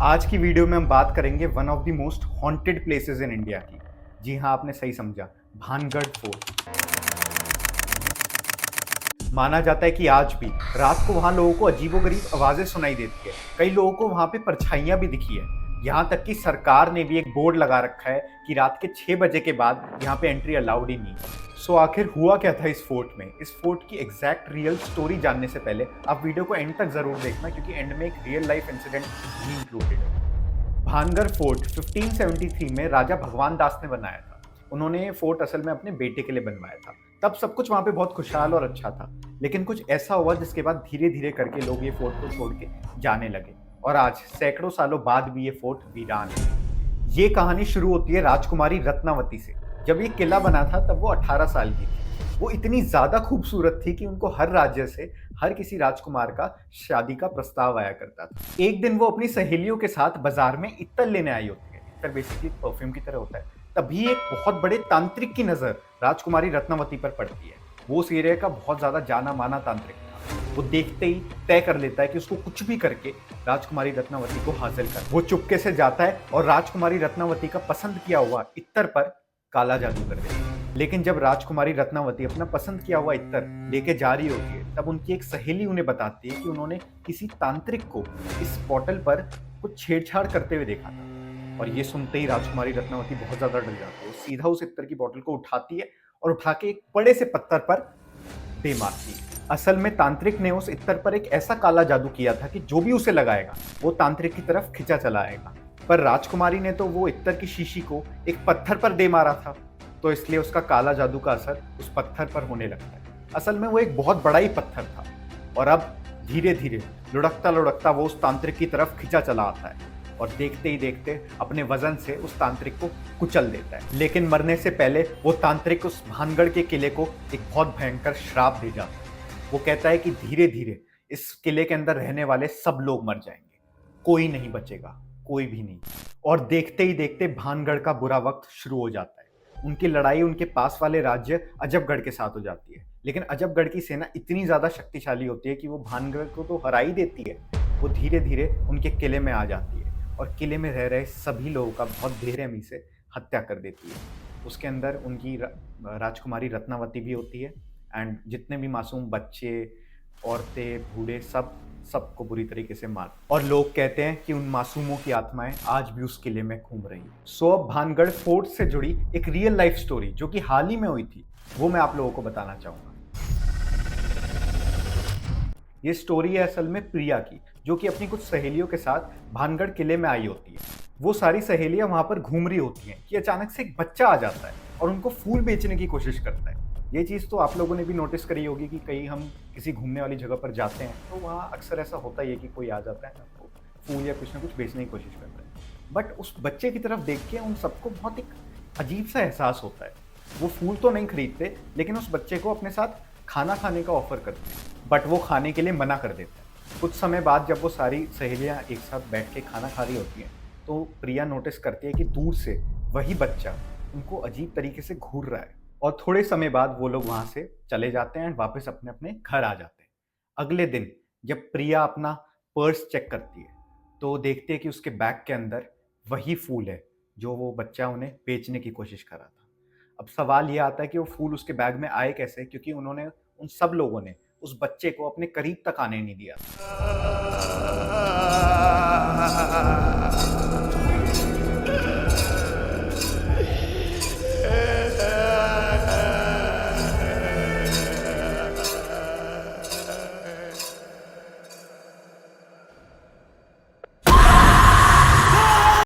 आज की वीडियो में हम बात करेंगे one of the most haunted places in India की। जी हाँ, आपने सही समझा, भानगढ़ फोर्ट। माना जाता है कि आज भी रात को वहां लोगों को अजीबोगरीब आवाजें सुनाई देती है। कई लोगों को वहां पे परछाइयां भी दिखी है। यहाँ तक कि सरकार ने भी एक बोर्ड लगा रखा है कि रात के 6 बजे के बाद यहाँ पे एंट्री अलाउड ही नहीं है। सो आखिर हुआ क्या था इस फोर्ट में? इस फोर्ट की एग्जैक्ट रियल स्टोरी जानने से पहले आप वीडियो को एंड तक जरूर देखना, क्योंकि एंड में एक रियल लाइफ इंसिडेंट भी इंक्लूडेड है। भानगढ़ फोर्ट 1573 में राजा भगवान दास ने बनाया था। उन्होंने ये फोर्ट असल में अपने बेटे के लिए बनवाया था। तब सब कुछ वहां पे बहुत खुशहाल और अच्छा था, लेकिन कुछ ऐसा हुआ जिसके बाद धीरे धीरे करके लोग ये फोर्ट को छोड़ के जाने लगे और आज सैकड़ों सालों बाद भी ये फोर्ट वीरान है। ये कहानी शुरू होती है राजकुमारी रत्नावती से। जब ये किला बना था तब वो 18 साल की थी। वो इतनी ज्यादा खूबसूरत थी कि उनको हर राज्य से हर किसी राजकुमार का शादी का प्रस्ताव आया करता था। एक दिन वो अपनी सहेलियों के साथ बाजार में इत्तर लेने आई होती है। इत्तर बेसिकली परफ्यूम की तरह होता है। तभी एक बहुत बड़े तांत्रिक की नजर राजकुमारी रत्नावती पर पड़ती है। वो उस एरिया का बहुत ज्यादा जाना माना तांत्रिक था। वो देखते ही तय कर लेता है कि उसको कुछ भी करके राजकुमारी रत्नावती को हासिल कर। वो चुपके से जाता है और राजकुमारी रत्नावती का पसंद किया हुआ इत्तर पर काला जादू कर देता है। लेकिन जब राजकुमारी रत्नावती अपना पसंद किया हुआ इत्तर लेके जा रही होती है, तब उनकी एक सहेली उन्हें बताती है कि उन्होंने किसी तांत्रिक को इस बोतल पर कुछ छेड़छाड़ करते हुए देखा था। और ये सुनते ही राजकुमारी रत्नावती बहुत ज्यादा डर जाती है। वो सीधा उस इत्तर की बोतल को उठाती है और उठा के एक बड़े से पत्थर पर दे मारती है। असल में तांत्रिक ने उस इत्तर पर एक ऐसा काला जादू किया था कि जो भी उसे लगाएगा वो तांत्रिक की तरफ खिंचा चला आएगा। पर राजकुमारी ने तो वो इत्तर की शीशी को एक पत्थर पर दे मारा था, तो इसलिए उसका काला जादू का असर उस पत्थर पर होने लगता है। असल में वो एक बहुत बड़ा ही पत्थर था और अब धीरे धीरे लुढ़कता लुढ़कता वो उस तांत्रिक की तरफ खिंचा चला आता है और देखते ही देखते अपने वजन से उस तांत्रिक को कुचल देता है। लेकिन मरने से पहले वो तांत्रिक उस भानगढ़ के किले को एक बहुत भयंकर श्राप दे जाता है। वो कहता है कि धीरे धीरे इस किले के अंदर रहने वाले सब लोग मर जाएंगे, कोई नहीं बचेगा, कोई भी नहीं। और देखते ही देखते भानगढ़ का बुरा वक्त शुरू हो जाता है। उनकी लड़ाई उनके पास वाले राज्य अजबगढ़ के साथ हो जाती है। लेकिन अजबगढ़ की सेना इतनी ज्यादा शक्तिशाली होती है कि वो भानगढ़ को तो हरा ही देती है। वो धीरे धीरे उनके किले में आ जाती है और किले में रह रहे सभी लोगों का बहुत बेरहमी से हत्या कर देती है। उसके अंदर उनकी राजकुमारी रत्नावती भी होती है एंड जितने भी मासूम बच्चे, औरतें, बूढ़े, सबको बुरी तरीके से मार। और लोग कहते हैं कि उन मासूमों की आत्माएं आज भी उस किले में घूम रही हैं। सो अब भानगढ़ फोर्ट से जुड़ी एक रियल लाइफ स्टोरी जो कि हाल ही में हुई थी, वो मैं आप लोगों को बताना चाहूंगा। ये स्टोरी है असल में प्रिया की, जो कि अपनी कुछ सहेलियों के साथ भानगढ़ किले में आई होती है। वो सारी सहेलियां वहां पर घूम रही होती हैं कि अचानक से एक बच्चा आ जाता है और उनको फूल बेचने की कोशिश करता है। ये चीज़ तो आप लोगों ने भी नोटिस करी होगी कि कहीं हम किसी घूमने वाली जगह पर जाते हैं तो वहाँ अक्सर ऐसा होता ही है कि कोई आ जाता है आपको फूल या कुछ ना कुछ बेचने की कोशिश करता है। बट उस बच्चे की तरफ देख के उन सबको बहुत एक अजीब सा एहसास होता है। वो फूल तो नहीं खरीदते, लेकिन उस बच्चे को अपने साथ खाना खाने का ऑफर करते हैं, बट वो खाने के लिए मना कर देता है। कुछ समय बाद जब वो सारी सहेलियां एक साथ बैठ के खाना खा रही होती हैं, तो प्रिया नोटिस करती है कि दूर से वही बच्चा उनको अजीब तरीके से घूर रहा है। और थोड़े समय बाद वो लोग वहां से चले जाते हैं और वापस अपने अपने घर आ जाते हैं। अगले दिन जब प्रिया अपना पर्स चेक करती है, तो देखते हैं कि उसके बैग के अंदर वही फूल है जो वो बच्चा उन्हें बेचने की कोशिश कर रहा था। अब सवाल ये आता है कि वो फूल उसके बैग में आए कैसे, क्योंकि उन्होंने उन सब लोगों ने उस बच्चे को अपने करीब तक आने नहीं दिया।